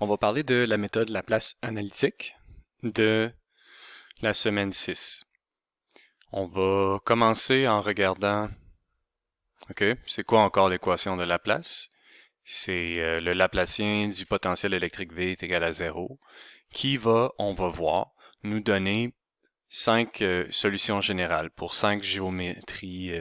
On va parler de la méthode Laplace analytique de la semaine 6. On va commencer en regardant, OK, c'est quoi encore l'équation de Laplace? C'est le Laplacien du potentiel électrique V est égal à 0, qui va, on va voir, nous donner 5 solutions générales pour 5 géométries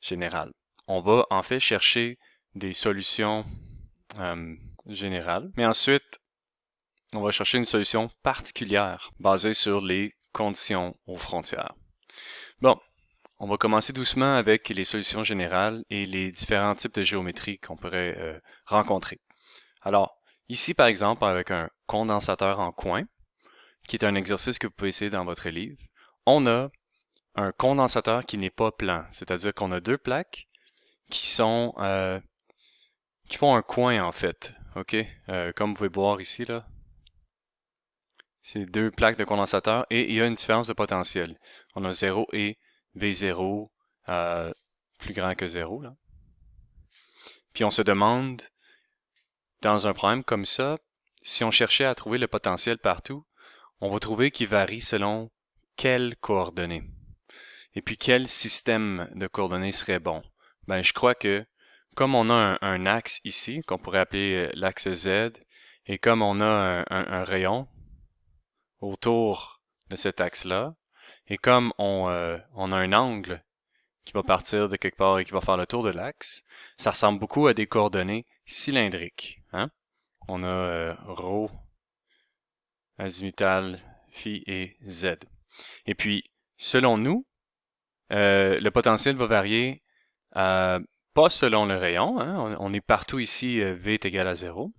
générales. On va en fait chercher des solutions générales, mais ensuite, on va chercher une solution particulière basée sur les conditions aux frontières. Bon, on va commencer doucement avec les solutions générales et les différents types de géométrie qu'on pourrait rencontrer. Alors, ici par exemple, avec un condensateur en coin, qui est un exercice que vous pouvez essayer dans votre livre, on a un condensateur qui n'est pas plan, c'est-à-dire qu'on a deux plaques qui sont qui font un coin en fait, ok, comme vous pouvez voir ici là. C'est deux plaques de condensateur et il y a une différence de potentiel. On a 0 et V0 plus grand que 0. Là. Puis on se demande, dans un problème comme ça, si on cherchait à trouver le potentiel partout, on va trouver qu'il varie selon quelles coordonnées. Et puis quel système de coordonnées serait bon? Ben, je crois que comme on a un axe ici, qu'on pourrait appeler l'axe Z, et comme on a un rayon, autour de cet axe-là. Et comme on a un angle qui va partir de quelque part et qui va faire le tour de l'axe, ça ressemble beaucoup à des coordonnées cylindriques. Hein? On a ρ, azimutal, phi et z. Et puis, selon nous, le potentiel va varier pas selon le rayon. Hein? On est partout ici, V est égal à 0.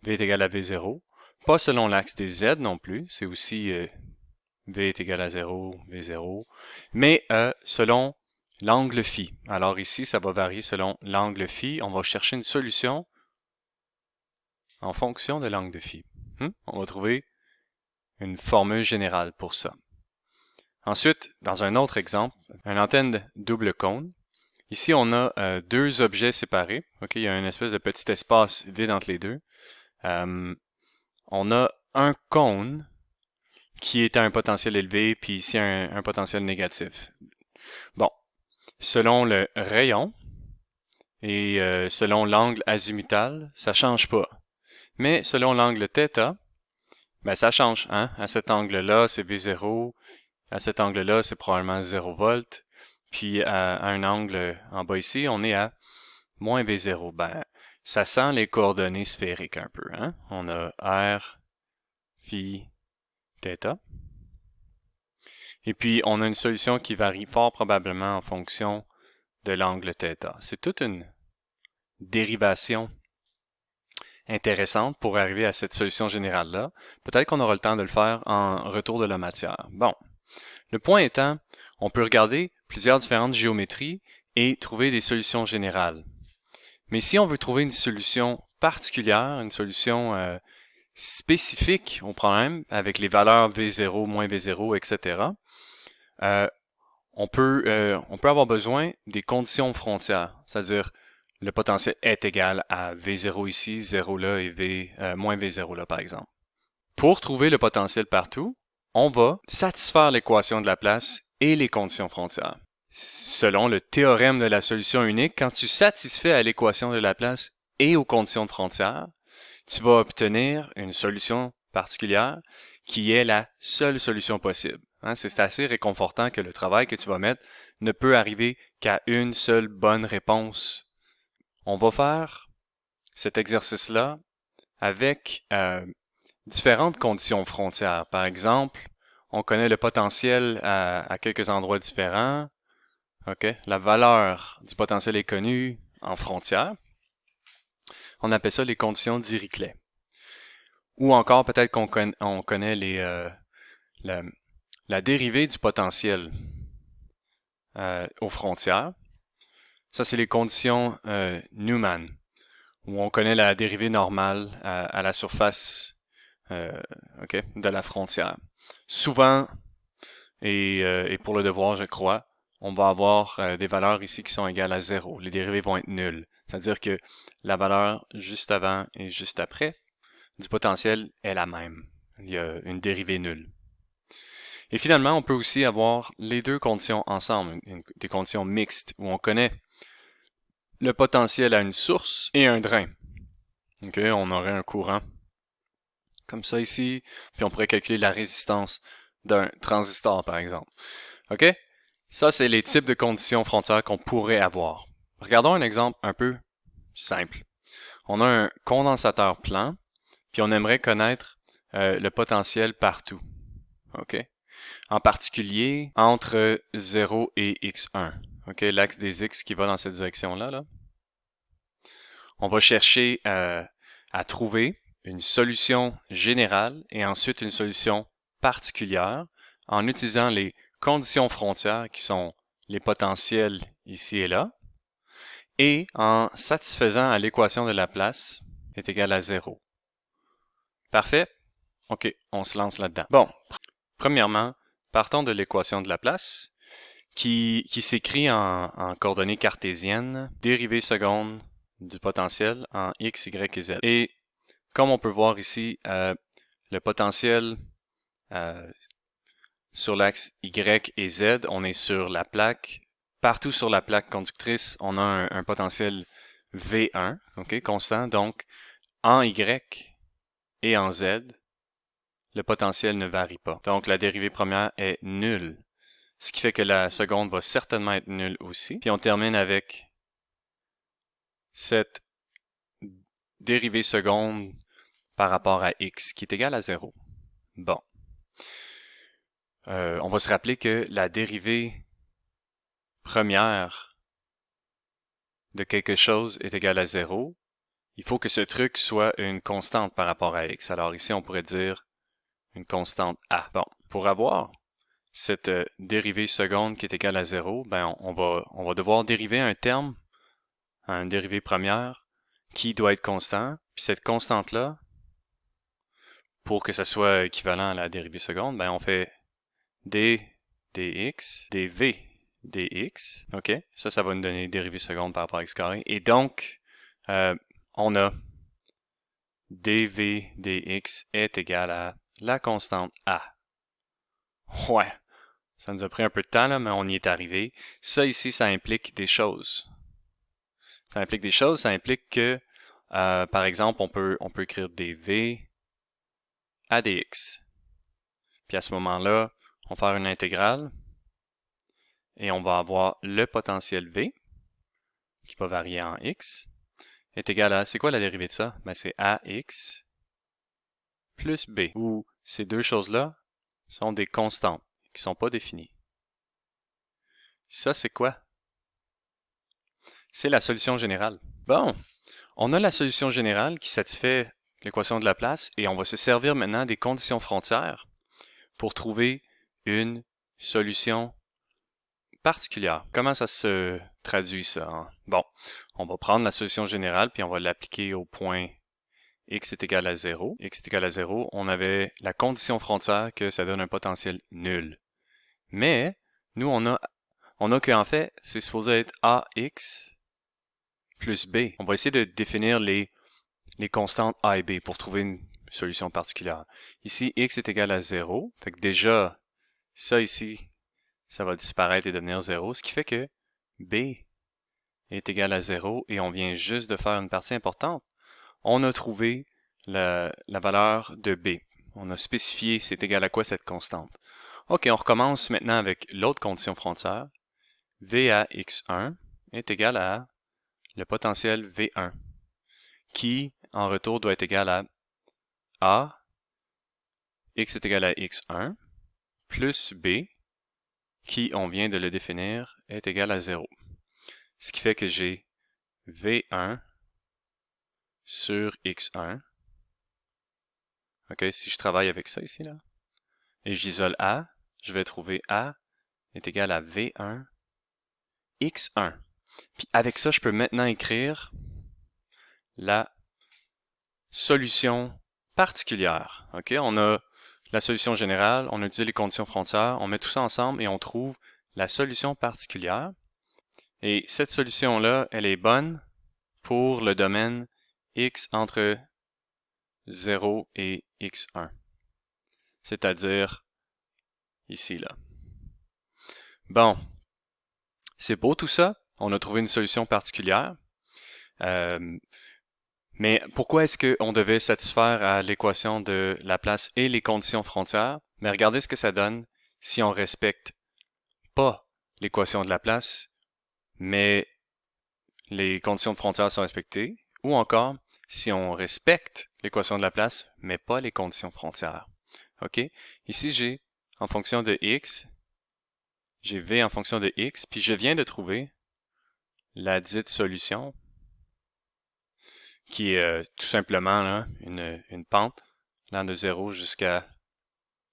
V est égal à V0. Pas selon l'axe des Z non plus. C'est aussi V est égal à 0, V0. Mais selon l'angle phi. Alors ici, ça va varier selon l'angle phi. On va chercher une solution en fonction de l'angle de phi. On va trouver une formule générale pour ça. Ensuite, dans un autre exemple, une antenne double cône. Ici, on a deux objets séparés. Ok, il y a une espèce de petit espace vide entre les deux. On a un cône qui est à un potentiel élevé, puis ici un potentiel négatif. Bon, selon le rayon et selon l'angle azimutal, ça change pas. Mais selon l'angle θ, ben ça change. Hein? À cet angle-là, c'est V0. À cet angle-là, c'est probablement 0 volts. Puis à un angle en bas ici, on est à moins V0. Ben, ça sent les coordonnées sphériques un peu. Hein? On a R, phi, θ. Et puis, on a une solution qui varie fort probablement en fonction de l'angle θ. C'est toute une dérivation intéressante pour arriver à cette solution générale-là. Peut-être qu'on aura le temps de le faire en retour de la matière. Bon, le point étant, on peut regarder plusieurs différentes géométries et trouver des solutions générales. Mais si on veut trouver une solution particulière, une solution spécifique au problème, avec les valeurs V0, moins V0, etc., on peut avoir besoin des conditions frontières, c'est-à-dire le potentiel est égal à V0 ici, 0 là et moins V0 là par exemple. Pour trouver le potentiel partout, on va satisfaire l'équation de Laplace et les conditions frontières. Selon le théorème de la solution unique, quand tu satisfais à l'équation de Laplace et aux conditions de frontières, tu vas obtenir une solution particulière qui est la seule solution possible. Hein, c'est assez réconfortant que le travail que tu vas mettre ne peut arriver qu'à une seule bonne réponse. On va faire cet exercice-là avec différentes conditions frontières. Par exemple, on connaît le potentiel à quelques endroits différents. Okay? La valeur du potentiel est connue en frontière. On appelle ça les conditions Dirichlet. Ou encore peut-être qu'on connaît la dérivée du potentiel aux frontières. Ça, c'est les conditions Newman, où on connaît la dérivée normale à la surface de la frontière. Souvent, et pour le devoir, je crois, on va avoir des valeurs ici qui sont égales à 0. Les dérivées vont être nulles. C'est-à-dire que la valeur juste avant et juste après du potentiel est la même. Il y a une dérivée nulle. Et finalement, on peut aussi avoir les deux conditions ensemble, des conditions mixtes, où on connaît le potentiel à une source et un drain. Ok, on aurait un courant comme ça ici, puis on pourrait calculer la résistance d'un transistor, par exemple. Ok? Ça, c'est les types de conditions frontières qu'on pourrait avoir. Regardons un exemple un peu simple. On a un condensateur plan, puis on aimerait connaître le potentiel partout. OK? En particulier, entre 0 et x1. OK? L'axe des x qui va dans cette direction-là. Là. On va chercher à trouver une solution générale et ensuite une solution particulière en utilisant les conditions frontières qui sont les potentiels ici et là et en satisfaisant à l'équation de Laplace est égal à 0. Parfait? OK, on se lance là-dedans. Bon, premièrement, partons de l'équation de Laplace qui s'écrit en coordonnées cartésiennes, dérivée seconde du potentiel en x, y et z. Et comme on peut voir ici, le potentiel sur l'axe y et z, on est sur la plaque. Partout sur la plaque conductrice, on a un potentiel V1, okay, constant. Donc, en y et en z, le potentiel ne varie pas. Donc, la dérivée première est nulle. Ce qui fait que la seconde va certainement être nulle aussi. Puis on termine avec cette dérivée seconde par rapport à x qui est égale à 0. Bon. On va se rappeler que la dérivée première de quelque chose est égale à 0. Il faut que ce truc soit une constante par rapport à x. Alors ici, on pourrait dire une constante a. Bon, pour avoir cette dérivée seconde qui est égale à 0, ben on va devoir dériver un terme, une dérivée première, qui doit être constant. Puis cette constante-là, pour que ça soit équivalent à la dérivée seconde, ben on fait d dx, dv dx. OK? Ça va nous donner dérivée seconde par rapport à x carré. Et donc, on a dv dx est égal à la constante a. Ouais, ça nous a pris un peu de temps, là, mais on y est arrivé. Ça ici, ça implique des choses. Ça implique des choses, ça implique que, par exemple, on peut écrire dv à dx. Puis à ce moment-là, on va faire une intégrale et on va avoir le potentiel v, qui va varier en x, est égal à, c'est quoi la dérivée de ça? Ben, c'est ax plus b, où ces deux choses-là sont des constantes qui ne sont pas définies. Ça, c'est quoi? C'est la solution générale. Bon, on a la solution générale qui satisfait l'équation de Laplace et on va se servir maintenant des conditions frontières pour trouver une solution particulière. Comment ça se traduit ça? Hein? Bon, on va prendre la solution générale puis on va l'appliquer au point x est égal à 0. X est égal à 0, on avait la condition frontière que ça donne un potentiel nul. Mais, nous, on a qu'en fait, c'est supposé être ax plus b. On va essayer de définir les constantes a et b pour trouver une solution particulière. Ici, x est égal à 0. Fait que déjà, ça ici, ça va disparaître et devenir 0, ce qui fait que b est égal à 0 et on vient juste de faire une partie importante. On a trouvé la valeur de b. On a spécifié c'est égal à quoi cette constante. OK, on recommence maintenant avec l'autre condition frontière. V à x1 est égal à le potentiel V1, qui, en retour, doit être égal à A, x est égal à x1, plus b, qui, on vient de le définir, est égal à 0. Ce qui fait que j'ai V1 sur x1. OK, si je travaille avec ça ici, là, et j'isole A, je vais trouver A est égal à V1 x1. Puis avec ça, je peux maintenant écrire la solution particulière. OK, on a la solution générale, on utilise les conditions frontières, on met tout ça ensemble et on trouve la solution particulière. Et cette solution-là, elle est bonne pour le domaine x entre 0 et x1. C'est-à-dire ici, là. Bon, c'est beau tout ça. On a trouvé une solution particulière. Mais pourquoi est-ce qu'on devait satisfaire à l'équation de Laplace et les conditions frontières? Mais regardez ce que ça donne si on respecte pas l'équation de Laplace, mais les conditions de frontière sont respectées, ou encore si on respecte l'équation de Laplace, mais pas les conditions frontières. OK? Ici, j'ai en fonction de x, j'ai v en fonction de x, puis je viens de trouver la dite solution, qui est tout simplement là, une pente allant de 0 jusqu'à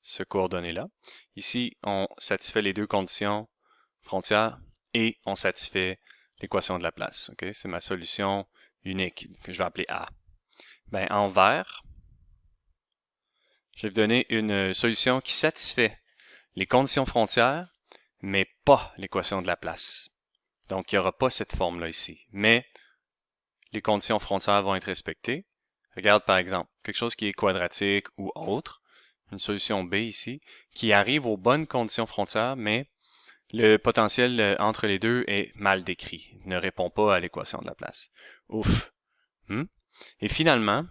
ce coordonné-là. Ici, on satisfait les deux conditions frontières et on satisfait l'équation de Laplace. Okay? C'est ma solution unique que je vais appeler A. Ben, en vert, je vais vous donner une solution qui satisfait les conditions frontières, mais pas l'équation de Laplace. Donc, il n'y aura pas cette forme-là ici. Mais les conditions frontières vont être respectées. Regarde par exemple, quelque chose qui est quadratique ou autre, une solution B ici, qui arrive aux bonnes conditions frontières, mais le potentiel entre les deux est mal décrit, ne répond pas à l'équation de Laplace. Ouf! Et finalement,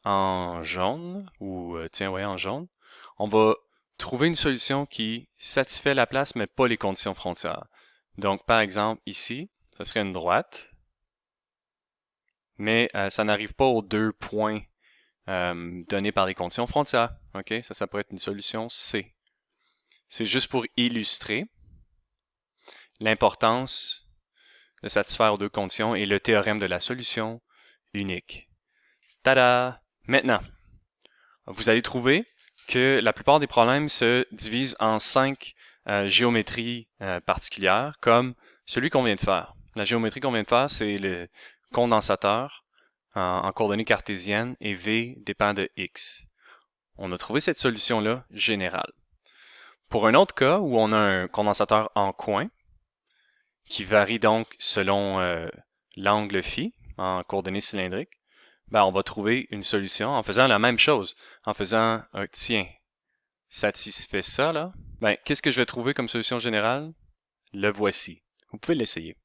en jaune, ou en jaune, on va trouver une solution qui satisfait Laplace, mais pas les conditions frontières. Donc, par exemple, ici, ce serait une droite, mais ça n'arrive pas aux deux points donnés par les conditions frontières. OK? Ça pourrait être une solution C. C'est juste pour illustrer l'importance de satisfaire aux deux conditions et le théorème de la solution unique. Tada! Maintenant, vous allez trouver que la plupart des problèmes se divisent en 5 géométries particulières, comme celui qu'on vient de faire. La géométrie qu'on vient de faire, c'est le condensateur en coordonnées cartésiennes et V dépend de X. On a trouvé cette solution-là générale. Pour un autre cas où on a un condensateur en coin, qui varie donc selon l'angle phi en coordonnées cylindriques, ben on va trouver une solution en faisant la même chose, en faisant tiens, satisfait ça là, ben qu'est-ce que je vais trouver comme solution générale? Le voici. Vous pouvez l'essayer.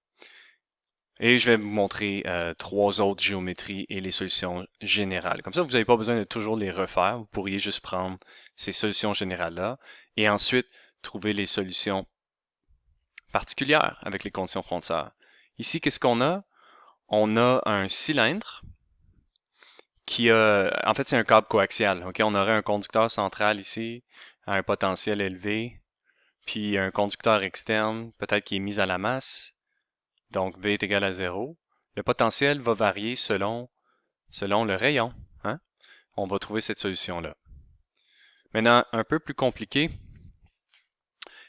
Et je vais vous montrer 3 autres géométries et les solutions générales. Comme ça, vous n'avez pas besoin de toujours les refaire. Vous pourriez juste prendre ces solutions générales-là et ensuite trouver les solutions particulières avec les conditions frontières. Ici, qu'est-ce qu'on a? On a un cylindre qui a, en fait, c'est un câble coaxial. Okay? On aurait un conducteur central ici, à un potentiel élevé, puis un conducteur externe, peut-être qui est mis à la masse. Donc, V est égal à 0. Le potentiel va varier selon le rayon. Hein? On va trouver cette solution-là. Maintenant, un peu plus compliqué,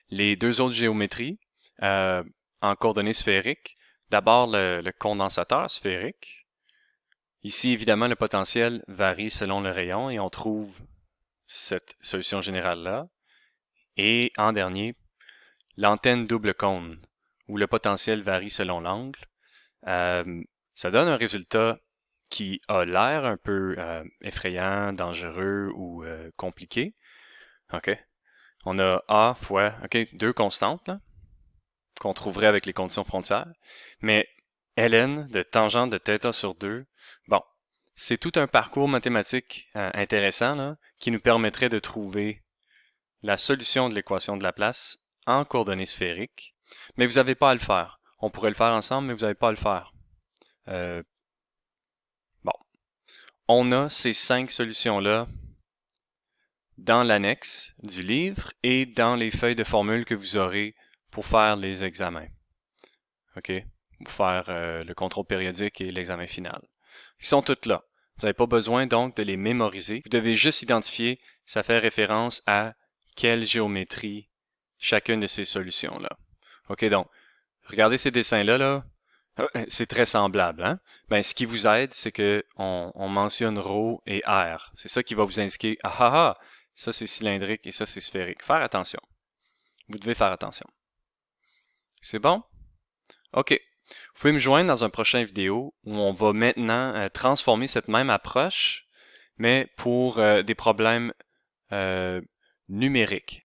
les deux autres géométries en coordonnées sphériques. D'abord, le condensateur sphérique. Ici, évidemment, le potentiel varie selon le rayon et on trouve cette solution générale-là. Et en dernier, l'antenne double cône, où le potentiel varie selon l'angle. Ça donne un résultat qui a l'air un peu effrayant, dangereux ou compliqué. OK. On a A fois, deux constantes là, qu'on trouverait avec les conditions frontières. Mais ln de tangente de θ sur 2, bon, c'est tout un parcours mathématique intéressant là, qui nous permettrait de trouver la solution de l'équation de Laplace en coordonnées sphériques. Mais vous n'avez pas à le faire. On pourrait le faire ensemble, mais vous n'avez pas à le faire. Bon. On a ces 5 solutions-là dans l'annexe du livre et dans les feuilles de formules que vous aurez pour faire les examens. OK? Pour faire le contrôle périodique et l'examen final. Ils sont toutes là. Vous n'avez pas besoin donc de les mémoriser. Vous devez juste identifier, ça fait référence à quelle géométrie chacune de ces solutions-là. OK, donc, regardez ces dessins-là, là. C'est très semblable, hein? Ben, ce qui vous aide, c'est que on mentionne ρ et r. C'est ça qui va vous indiquer, ça c'est cylindrique et ça c'est sphérique. Faire attention. Vous devez faire attention. C'est bon? OK. Vous pouvez me joindre dans un prochain vidéo où on va maintenant transformer cette même approche mais pour des problèmes numériques.